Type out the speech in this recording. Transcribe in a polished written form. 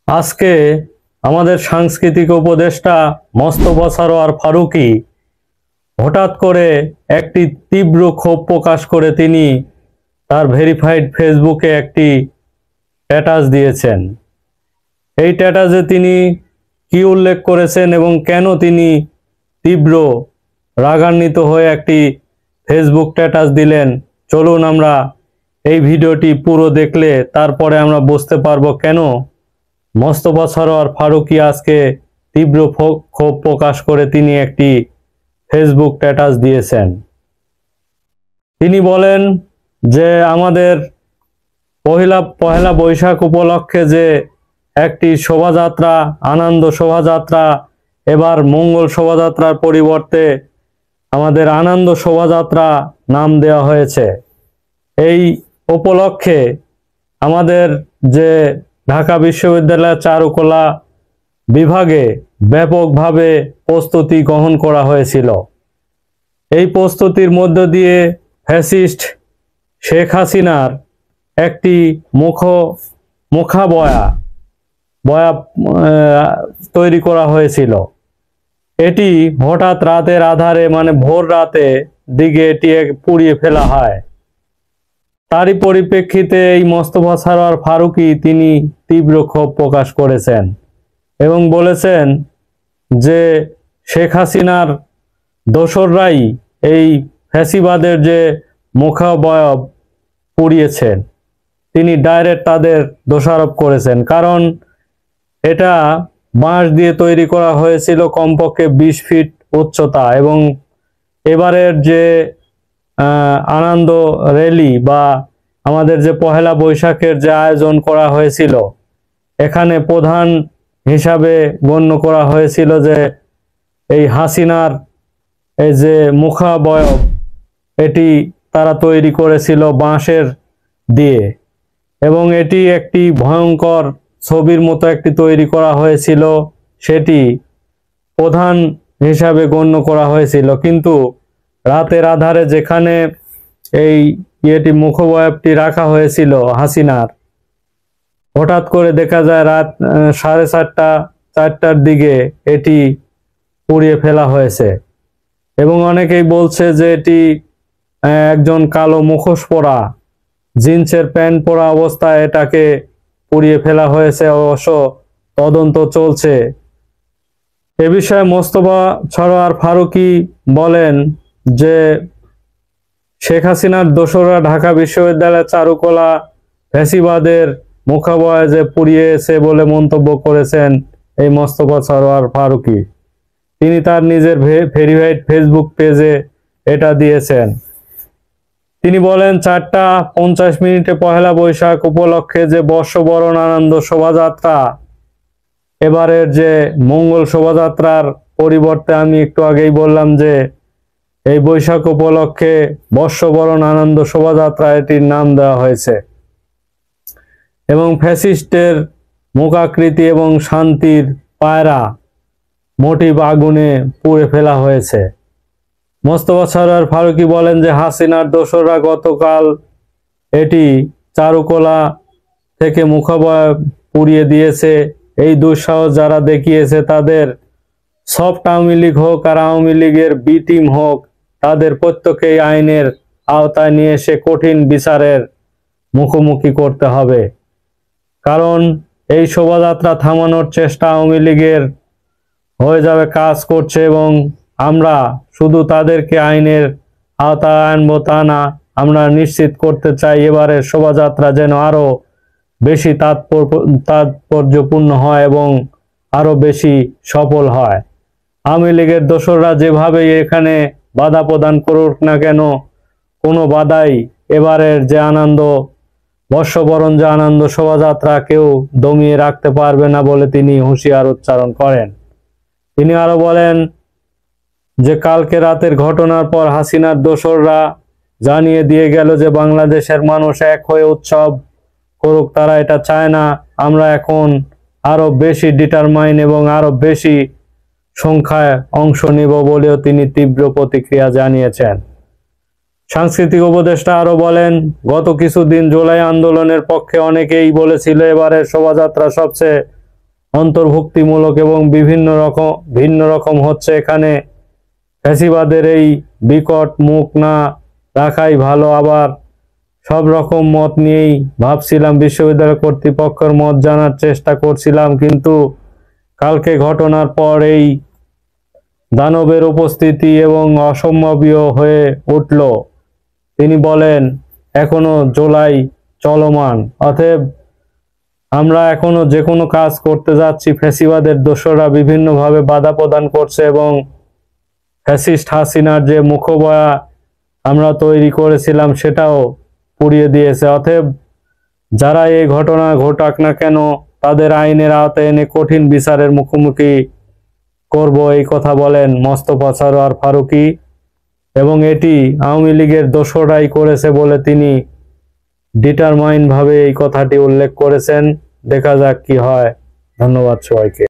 আজকে আমাদের সাংস্কৃতিক উপদেষ্টা মোস্তফা সরোয়ার ফারুকী হঠাৎ করে একটি তীব্র ক্ষোভ প্রকাশ করে তিনি তার ভেরিফাইড ফেসবুকে একটি স্ট্যাটাস দিয়েছেন। এই স্ট্যাটাসে তিনি কি উল্লেখ করেছেন এবং কেন তিনি তীব্র রাগান্বিত হয়ে একটি ফেসবুক স্ট্যাটাস দিলেন, চলুন আমরা এই ভিডিওটি পুরো দেখলে তারপরে আমরা বুঝতে পারবো কেন মোস্তফা সরোয়ার ফারুকী আজকে তীব্র ক্ষোভ প্রকাশ করে তিনি একটি ফেসবুক স্ট্যাটাস দিয়েছেন। তিনি বলেন যে আমাদের পহেলা বৈশাখ উপলক্ষে যে একটি শোভাযাত্রা, আনন্দ শোভাযাত্রা, এবার মঙ্গল শোভাযাত্রার পরিবর্তে আমাদের আনন্দ শোভাযাত্রা নাম দেওয়া হয়েছে। এই উপলক্ষে আমাদের যে ঢাকা বিশ্ববিদ্যালয়ের চারুকলা বিভাগে ব্যাপকভাবে প্রস্তুতি গ্রহণ করা হয়েছিল। এই প্রস্তুতির মধ্য দিয়ে ফ্যাসিস্ট শেখ হাসিনার একটি মুখাবয়া তৈরি করা হয়েছিল। এটি হঠাৎ রাতের আধারে মানে ভোর রাতে দিকে এটি পুড়িয়ে ফেলা হয়। তারই পরিপ্রেক্ষিতে এই মোস্তফা সরোয়ার ফারুকী তিনি তীব্র ক্ষোভ প্রকাশ করেছেন এবং বলেছেন যে শেখ হাসিনার দোসররাই এই ফ্যাসিবাদের যে মুখাবয়ব পুড়িয়েছেন, তিনি ডাইরেক্ট তাদের দোষারোপ করেছেন। কারণ এটা বাঁশ দিয়ে তৈরি করা হয়েছিল কমপক্ষে 20 ফিট উচ্চতা, এবং এবারের যে আনন্দ র্যালি বা আমাদের যে পহেলা বৈশাখের যে আয়োজন করা হয়েছিল, এখানে প্রধান হিসাবে গণ্য করা হয়েছিল যে এই হাসিনার এই যে মুখাবয়ব এটি তারা তৈরি করেছিল বাঁশের দিয়ে, এবং এটি একটি ভয়ঙ্কর ছবির মতো একটি তৈরি করা হয়েছিল, সেটি প্রধান হিসাবে গণ্য করা হয়েছিল। কিন্তু রাতের আধারে যেখানে এই মুখবয়বটি রাখা হয়েছিল হাসিনার, হঠাৎ করে দেখা যায় রাত 4:30-4টার দিকে এটি পুড়িয়ে ফেলা হয়েছে। এবং অনেকেই বলছে যে এটি একজন কালো মুখোশ পরা, জিন্সের প্যান্ট পরা অবস্থায় এটাকে পুড়িয়ে ফেলা হয়েছে। অবশ্য তদন্ত চলছে। এ বিষয়ে মোস্তফা সরোয়ার ফারুকী বলেন যে শেখ হাসিনার দোসররা ঢাকা বিশ্ববিদ্যালয়ের চারুকলা ফ্যাসিবাদের মুখাবয়া যে পুড়িয়েছে বলে মন্তব্য করেছেন এই মোস্তফা সরোয়ার ফারুকী। তিনি তার নিজের ভেরিফাইড ফেসবুক পেজে এটা দিয়েছেন। তিনি বলেন 4:50 পহেলা বৈশাখ উপলক্ষে যে বর্ষবরণ আনন্দ শোভাযাত্রা, এবারের যে মঙ্গল শোভাযাত্রার পরিবর্তে আমি একটু আগেই বললাম যে এই বৈশাখ উপলক্ষে বর্ষবরণ আনন্দ শোভাযাত্রা এটির নাম দেওয়া হয়েছে, এবং ফ্যাসিস্টের মুখাকৃতি এবং শান্তির পায়রা মোটিভ আগুনে পুড়ে ফেলা হয়েছে। মোস্তফা সরোয়ার ফারুকী বলেন যে হাসিনার দোসররা গতকাল এটি চারুকলা থেকে মুখাবয়া পুড়িয়ে দিয়েছে। এই দুঃসাহস যারা দেখিয়েছে তাদের সফট আওয়ামী লীগ হোক আর আওয়ামী লীগের বি টিম হোক, তাদের প্রত্যেকেই আইনের আওতায় নিয়ে এসে কঠিন বিচারের মুখোমুখি করতে হবে। কারণ এই শোভাযাত্রা থামানোর চেষ্টা আওয়ামী লীগের হয়ে যাবে কাজ করছে, এবং আমরা শুধু তাদেরকে আইনের আওতায় আনবো তা না, আমরা নিশ্চিত করতে চাই এবারের শোভাযাত্রা যেন আরো বেশি তাৎপর্যপূর্ণ হয় এবং আরো বেশি সফল হয়। আওয়ামী লীগের দোসররা যেভাবে এখানে বাধা প্রদান করুক না কেন, কোনো বাধাই এবারের যে বর্ষবরণ যে আনন্দ শোভাযাত্রা কেউ দমিয়ে রাখতে পারবে না বলে তিনি হুঁশিয়ার উচ্চারণ করেন। তিনি আরো বলেন যে কালকে রাতের ঘটনার পর হাসিনার দোসররা জানিয়ে দিয়ে গেল যে বাংলাদেশের মানুষ এক হয়ে উৎসব করুক, তারা এটা চায় না। আমরা এখন আরো বেশি ডিটারমাইন এবং আরো বেশি সংখ্যায় অংশ নিব বলেও তিনি তীব্র প্রতিক্রিয়া জানিয়েছেন। সাংস্কৃতিক উপদেষ্টা আরো বলেন, গত কিছুদিন জুলাই আন্দোলনের পক্ষে অনেকেই বলেছিল এবারের শোভাযাত্রা সবচেয়ে অন্তর্ভুক্তিমূলক এবং ভিন্ন রকম হচ্ছে। এখানে ফ্যাসিবাদের এই বিকট মুখ না রাখাই ভালো। আবার সব রকম মত নিয়েই ভাবছিলাম, বিশ্ববিদ্যালয় কর্তৃপক্ষের মত জানার চেষ্টা করছিলাম, কিন্তু কালকে ঘটনার পর এই দানবের উপস্থিতি এবং অসম্ভাবীয় হয়ে উঠল। তিনি বলেন এখনো জুলাই চলমান, অতএব আমরা এখনো যে কোনো কাজ করতে যাচ্ছি, ফ্যাসিবাদের দোসররা বিভিন্নভাবে বাধা প্রদান করছে এবং ফ্যাসিস্ট হাসিনার যে মুখবয়া আমরা তৈরি করেছিলাম সেটাও পুড়িয়ে দিয়েছে। অতএব যারা এই ঘটনা ঘটাক না কেন তাদের আইনের আওতায় এনে কঠিন বিচারের মুখোমুখি করব, এই কথা বলেন মোস্তফা সরোয়ার ফারুকী। এবং এটি আওয়ামী লীগের দোসররাই করেছে বলে তিনি ডিটারমাইন ভাবে এই কথাটি উল্লেখ করেছেন। দেখা যাক কি হয়। ধন্যবাদ সবাইকে।